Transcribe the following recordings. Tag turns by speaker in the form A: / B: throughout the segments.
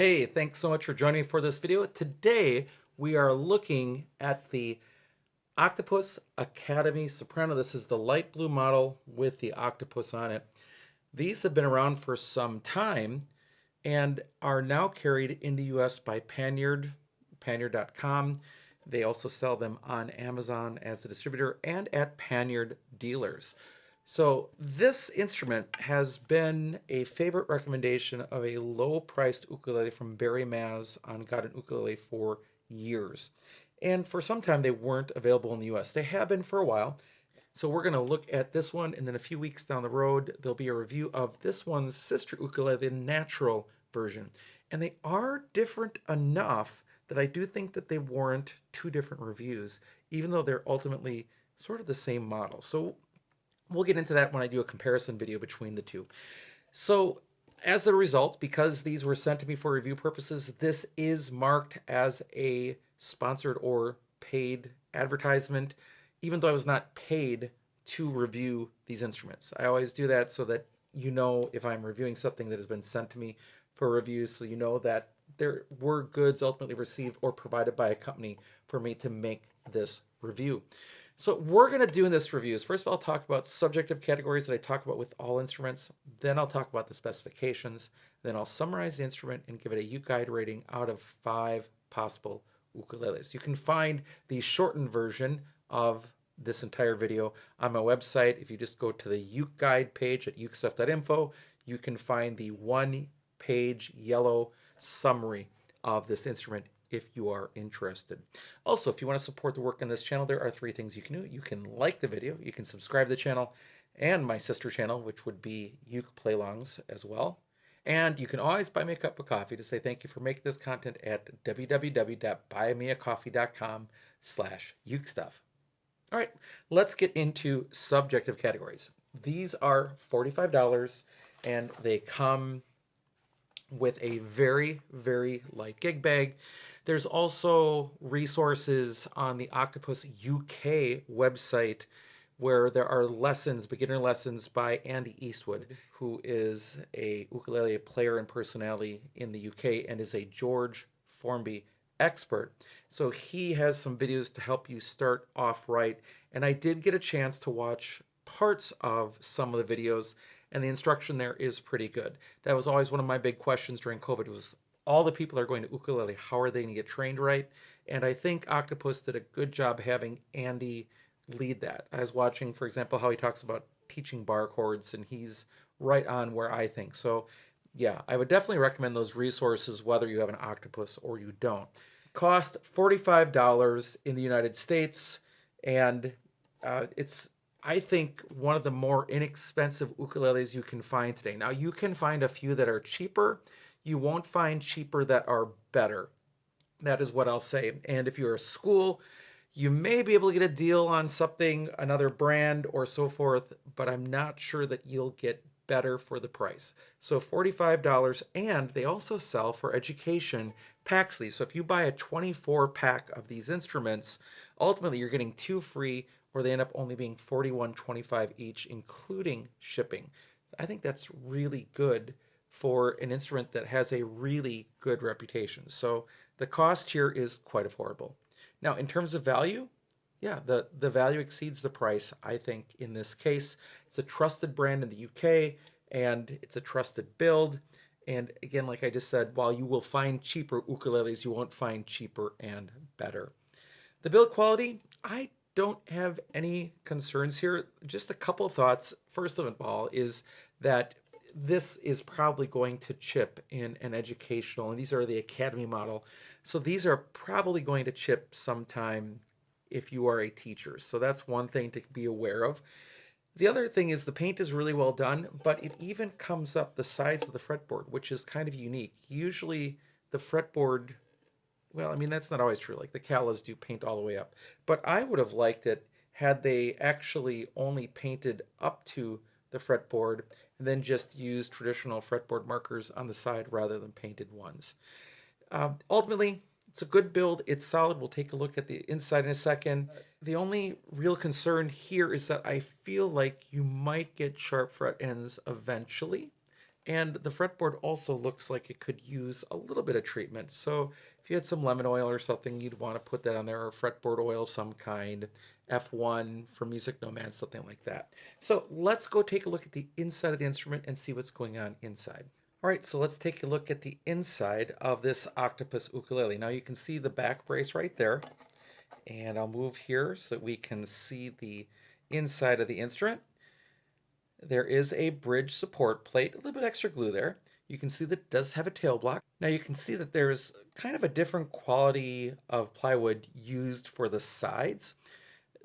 A: Hey, thanks so much for joining me for this video. Today, we are looking at the Octopus Academy Soprano. This is the light blue model with the octopus on it. These have been around for some time and are now carried in the US by Panyard.com. They also sell them on Amazon as a distributor and at Panyard dealers. So this instrument has been a favorite recommendation of a low-priced ukulele from Barry Maz on Got an Ukulele for years. And for some time they weren't available in the US. They have been for a while. So we're going to look at this one, and then a few weeks down the road there'll be a review of this one's sister ukulele, the natural version. And they are different enough that I do think that they warrant two different reviews, even though they're ultimately sort of the same model. So we'll get into that when I do a comparison video between the two. So as a result, because these were sent to me for review purposes, this is marked as a sponsored or paid advertisement, even though I was not paid to review these instruments. I always do that so that you know if I'm reviewing something that has been sent to me for reviews, so you know that there were goods ultimately received or provided by a company for me to make this review. So we're going to do in this review is, first of all, talk about subjective categories that I talk about with all instruments. Then I'll talk about the specifications. Then I'll summarize the instrument and give it a UkeGuide rating out of 5 possible ukuleles. You can find the shortened version of this entire video on my website. If you just go to the UkeGuide page at UkeStuff.info, you can find the one-page yellow summary of this instrument if you are interested. Also, if you want to support the work on this channel, there are 3 things you can do. You can like the video, you can subscribe to the channel, and my sister channel, which would be Uke Playlongs as well. And you can always buy me a cup of coffee to say thank you for making this content at www.buymeacoffee.com/UkeStuff. All right, let's get into subjective categories. These are $45 and they come with a very, very light gig bag. There's also resources on the Octopus UK website where there are lessons, beginner lessons by Andy Eastwood, who is a ukulele player and personality in the UK and is a George Formby expert. So he has some videos to help you start off right. And I did get a chance to watch parts of some of the videos, and the instruction there is pretty good. That was always one of my big questions during COVID was, all the people are going to ukulele, how are they going to get trained right? And I think Octopus did a good job having Andy lead that. I was watching, for example, how he talks about teaching bar chords, and he's right on where I think. So yeah, I would definitely recommend those resources whether you have an Octopus or you don't. Cost $45 in the United States, and it's, I think, one of the more inexpensive ukuleles you can find today. Now, you can find a few that are cheaper. You won't find cheaper that are better. That is what I'll say. And if you're a school, you may be able to get a deal on something, another brand or so forth, but I'm not sure that you'll get better for the price. So $45, and they also sell for education packs these. So if you buy a 24 pack of these instruments, ultimately you're getting 2 free, or they end up only being $41.25 each, including shipping. I think that's really good for an instrument that has a really good reputation. So the cost here is quite affordable. Now, in terms of value, yeah, the value exceeds the price, I think, in this case. It's a trusted brand in the UK, and it's a trusted build. And again, like I just said, while you will find cheaper ukuleles, you won't find cheaper and better. The build quality, I don't have any concerns here. Just a couple of thoughts. First of all is that this is probably going to chip in an educational, and these are the Academy model. So these are probably going to chip sometime if you are a teacher. So that's one thing to be aware of. The other thing is the paint is really well done, but it even comes up the sides of the fretboard, which is kind of unique. Usually the fretboard, well, I mean, that's not always true. Like the Callas do paint all the way up. But I would have liked it had they actually only painted up to the fretboard and then just used traditional fretboard markers on the side rather than painted ones. Ultimately, it's a good build. It's solid. We'll take a look at the inside in a second. The only real concern here is that I feel like you might get sharp fret ends eventually. And the fretboard also looks like it could use a little bit of treatment. So if you had some lemon oil or something, you'd want to put that on there, or fretboard oil of some kind, F1 for music nomads, something like that. So let's go take a look at the inside of the instrument and see what's going on inside. All right, so let's take a look at the inside of this Octopus ukulele. Now you can see the back brace right there, and I'll move here so that we can see the inside of the instrument. There is a bridge support plate, a little bit extra glue there. You can see that it does have a tail block. Now you can see that there's kind of a different quality of plywood used for the sides.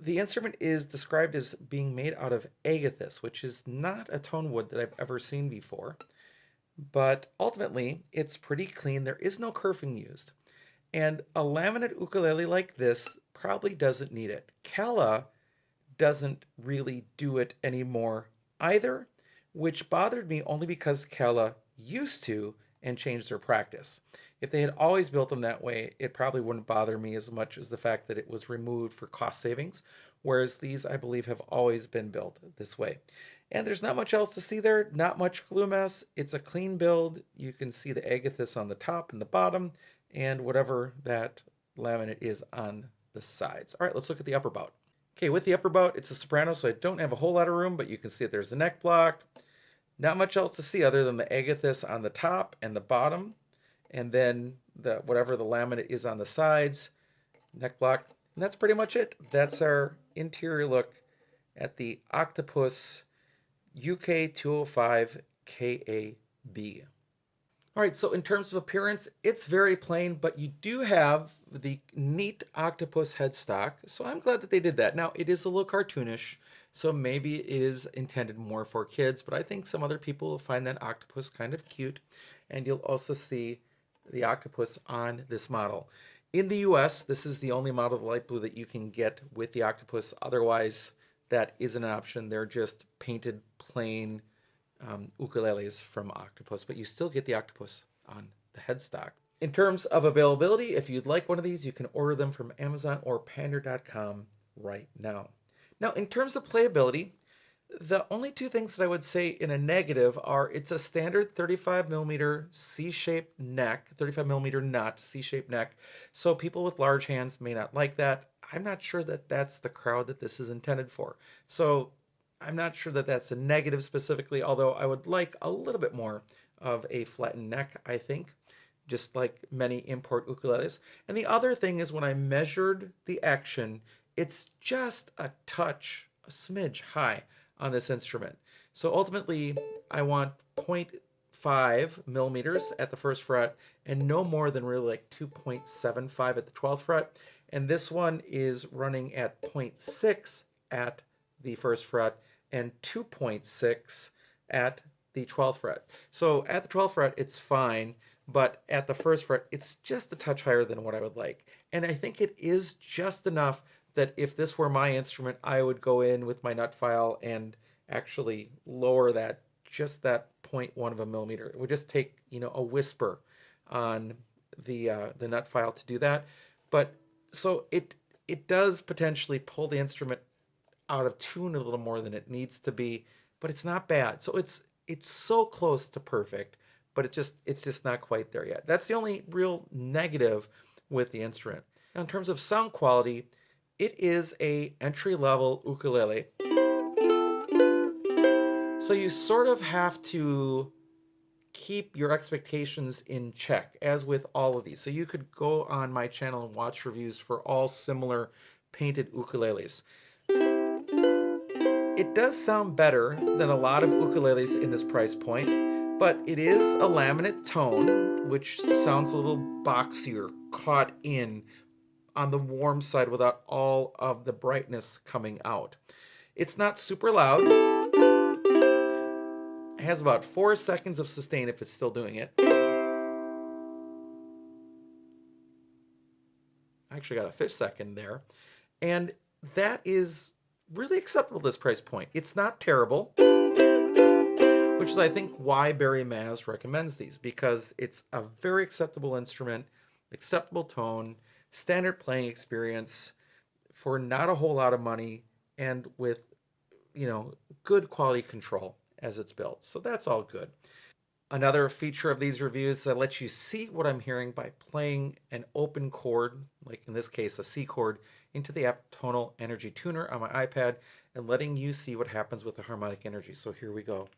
A: The instrument is described as being made out of agathis, which is not a tone wood that I've ever seen before. But ultimately, it's pretty clean. There is no kerfing used. And a laminate ukulele like this probably doesn't need it. Kala doesn't really do it anymore either, which bothered me only because Kala used to and changed their practice. If they had always built them that way, it probably wouldn't bother me as much as the fact that it was removed for cost savings, whereas these, I believe, have always been built this way. And there's not much else to see there, not much glue mess. It's a clean build. You can see the agathis on the top and the bottom, and whatever that laminate is on the sides. All right, let's look at the upper bout. Okay, with the upper bout, it's a soprano, so I don't have a whole lot of room, but you can see that there's a neck block. Not much else to see other than the agathis on the top and the bottom, and then whatever the laminate is on the sides, neck block, and that's pretty much it. That's our interior look at the Octopus UK 205 KAB. All right, so in terms of appearance, it's very plain, but you do have the neat octopus headstock, so I'm glad that they did that. Now, it is a little cartoonish, so maybe it is intended more for kids, but I think some other people will find that octopus kind of cute, and you'll also see the octopus on this model. In the US, this is the only model of light blue that you can get with the octopus. Otherwise, that isn't an option. They're just painted plain ukuleles from Octopus, but you still get the octopus on the headstock. In terms of availability, if you'd like one of these, you can order them from Amazon or Pander.com right now. Now, in terms of playability, the only two things that I would say in a negative are it's a standard 35 millimeter C-shaped neck, 35 millimeter nut, C-shaped neck. So people with large hands may not like that. I'm not sure that that's the crowd that this is intended for. So I'm not sure that that's a negative specifically, although I would like a little bit more of a flattened neck, I think, just like many import ukuleles. And the other thing is when I measured the action, it's just a touch, a smidge high on this instrument. So ultimately, I want 0.5 millimeters at the first fret and no more than really like 2.75 at the 12th fret. And this one is running at 0.6 at the first fret and 2.6 at the 12th fret. So at the 12th fret, it's fine, but at the first fret, it's just a touch higher than what I would like. And I think it is just enough that if this were my instrument, I would go in with my nut file and actually lower that, just that 0.1 of a millimeter. It would just take, a whisper on the nut file to do that. But so it does potentially pull the instrument out of tune a little more than it needs to be, but it's not bad. So it's so close to perfect, but it's just not quite there yet. That's the only real negative with the instrument. Now, in terms of sound quality, it is a entry-level ukulele. So you sort of have to keep your expectations in check, as with all of these. So you could go on my channel and watch reviews for all similar painted ukuleles. It does sound better than a lot of ukuleles in this price point, but it is a laminate tone, which sounds a little boxier, caught in on the warm side without all of the brightness coming out. It's not super loud. It has about 4 seconds of sustain if it's still doing it. I actually got a 5th second there. And that is really acceptable at this price point. It's not terrible, which is, I think, why Barry Maz recommends these, because it's a very acceptable instrument, acceptable tone, standard playing experience for not a whole lot of money, and with, good quality control as it's built. So that's all good. Another feature of these reviews is that lets you see what I'm hearing by playing an open chord, like in this case a C chord, into the app Tonal Energy Tuner on my iPad and letting you see what happens with the harmonic energy. So here we go.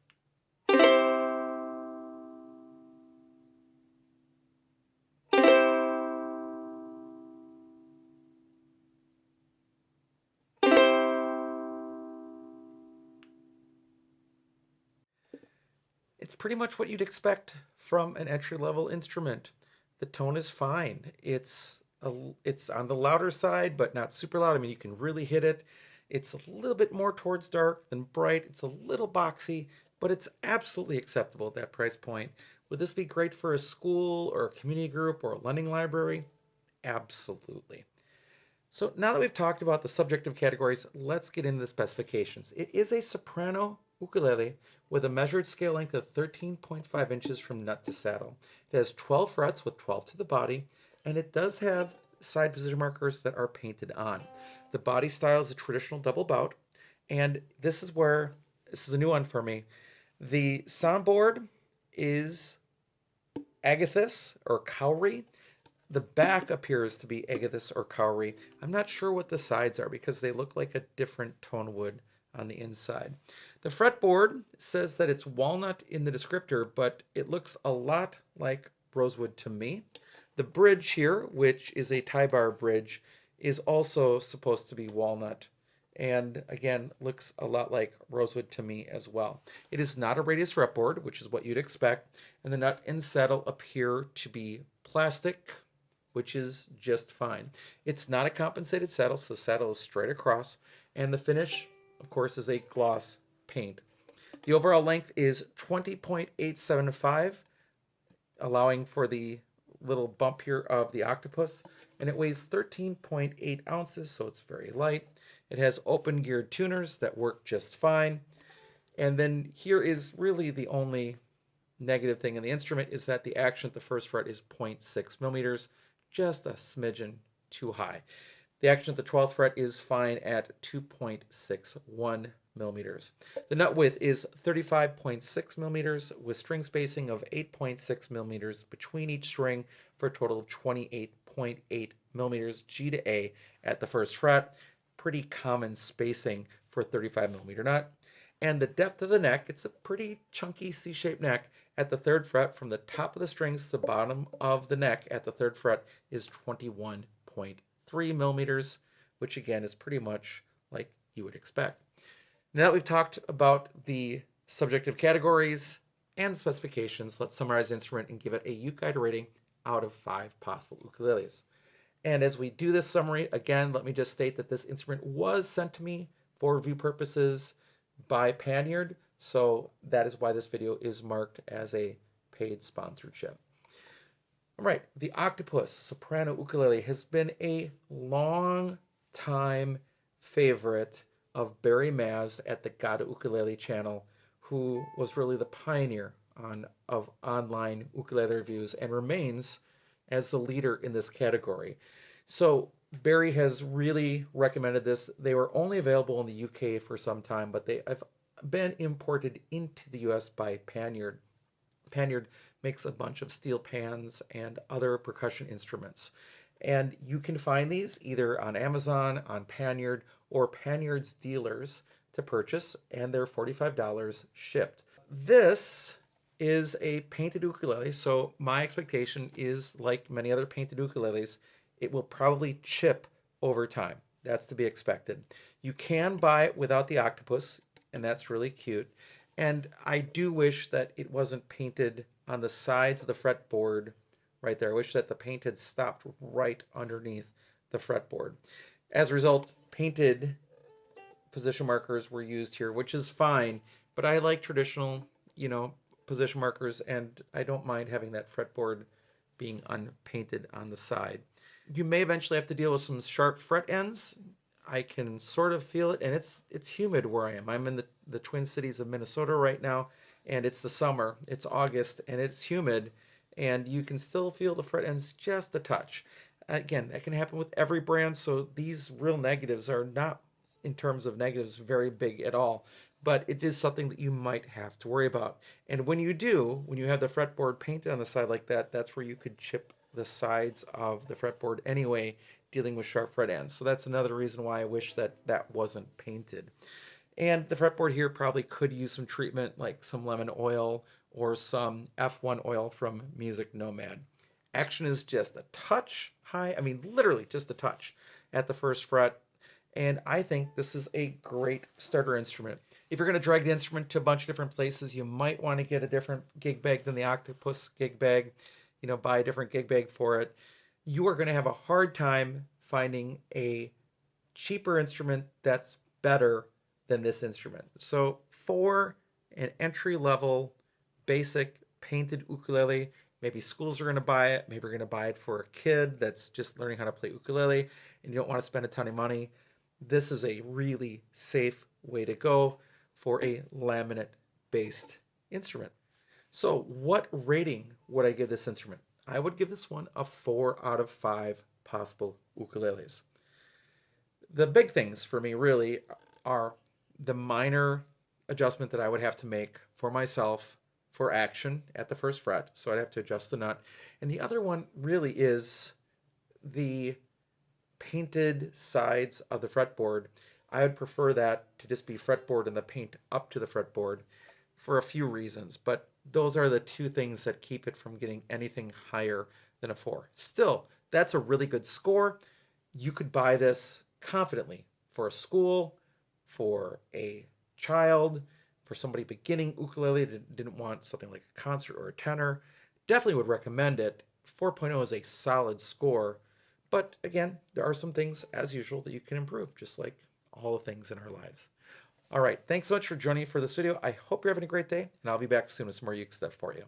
A: It's pretty much what you'd expect from an entry-level instrument. The tone is fine. It's on the louder side, but not super loud. I mean, you can really hit it. It's a little bit more towards dark than bright. It's a little boxy, but it's absolutely acceptable at that price point. Would this be great for a school or a community group or a lending library? Absolutely. So now that we've talked about the subjective categories, let's get into the specifications. It is a soprano ukulele with a measured scale length of 13.5 inches from nut to saddle. It has 12 frets with 12 to the body, and it does have side position markers that are painted on. The body style is a traditional double bout, and this is a new one for me. The soundboard is agathis or cowrie. The back appears to be agathis or cowrie. I'm not sure what the sides are because they look like a different tone wood on the inside. The fretboard says that it's walnut in the descriptor, but it looks a lot like rosewood to me. The bridge here, which is a tie bar bridge, is also supposed to be walnut, and again looks a lot like rosewood to me as well. It is not a radius fretboard, which is what you'd expect, and the nut and saddle appear to be plastic, which is just fine. It's not a compensated saddle, so the saddle is straight across, and the finish, of course, is a gloss paint. The overall length is 20.875, allowing for the little bump here of the octopus, and it weighs 13.8 ounces, so it's very light. It has open geared tuners that work just fine. And then here is really the only negative thing in the instrument is that the action at the first fret is 0.6 millimeters, just a smidgen too high. The action at the 12th fret is fine at 2.61 millimeters. The nut width is 35.6 millimeters with string spacing of 8.6 millimeters between each string for a total of 28.8 millimeters G to A at the first fret. Pretty common spacing for a 35 millimeter nut. And the depth of the neck, it's a pretty chunky C-shaped neck at the third fret from the top of the strings to the bottom of the neck at the third fret is 21.3 millimeters, which again is pretty much like you would expect. Now that we've talked about the subjective categories and specifications, let's summarize the instrument and give it a UkeGuide rating out of 5 possible ukuleles. And as we do this summary, again, let me just state that this instrument was sent to me for review purposes by Panyard, so that is why this video is marked as a paid sponsorship. All right, the Octopus Soprano Ukulele has been a long time favorite of Barry Maz at the Gada Ukulele channel, who was really the pioneer of online ukulele reviews and remains as the leader in this category. So Barry has really recommended this. They were only available in the UK for some time, but they have been imported into the US by Panyard. Panyard makes a bunch of steel pans and other percussion instruments. And you can find these either on Amazon, on Panyard, or Panyard's dealers to purchase, and they're $45 shipped. This is a painted ukulele, so my expectation is, like many other painted ukuleles, it will probably chip over time. That's to be expected. You can buy it without the octopus, and that's really cute. And I do wish that it wasn't painted on the sides of the fretboard right there. I wish that the paint had stopped right underneath the fretboard. As a result, painted position markers were used here, which is fine, but I like traditional, position markers, and I don't mind having that fretboard being unpainted on the side. You may eventually have to deal with some sharp fret ends. I can sort of feel it, and it's humid where I am. I'm in the Twin Cities of Minnesota right now, and it's the summer. It's August, and it's humid, and you can still feel the fret ends just a touch. Again, that can happen with every brand, so these real negatives are not, in terms of negatives, very big at all. but it is something that you might have to worry about. And when you do, when you have the fretboard painted on the side like that, that's where you could chip the sides of the fretboard anyway, dealing with sharp fret ends. So that's another reason why I wish that that wasn't painted. And the fretboard here probably could use some treatment, like some lemon oil or some F1 oil from Music Nomad. Action is just a touch high, I mean literally just a touch at the first fret, and I think this is a great starter instrument. If you're going to drag the instrument to a bunch of different places, you might want to get a different gig bag than the Octopus gig bag, buy a different gig bag for it. You are going to have a hard time finding a cheaper instrument that's better than this instrument. So for an entry level basic painted ukulele, maybe schools are going to buy it, maybe you're going to buy it for a kid that's just learning how to play ukulele and you don't want to spend a ton of money, this is a really safe way to go for a laminate based instrument. So what rating would I give this instrument? I would give this one a 4 out of 5 possible ukuleles. The big things for me really are the minor adjustment that I would have to make for myself for action at the first fret. So I'd have to adjust the nut. And the other one really is the painted sides of the fretboard. I would prefer that to just be fretboard and the paint up to the fretboard for a few reasons, but those are the two things that keep it from getting anything higher than a 4. Still, that's a really good score. You could buy this confidently for a school, for a child, for somebody beginning ukulele that didn't want something like a concert or a tenor. Definitely would recommend it. 4.0 is a solid score, but again, there are some things, as usual, that you can improve, just like all the things in our lives. All right, thanks so much for joining me for this video. I hope you're having a great day, and I'll be back soon with some more Uke stuff for you.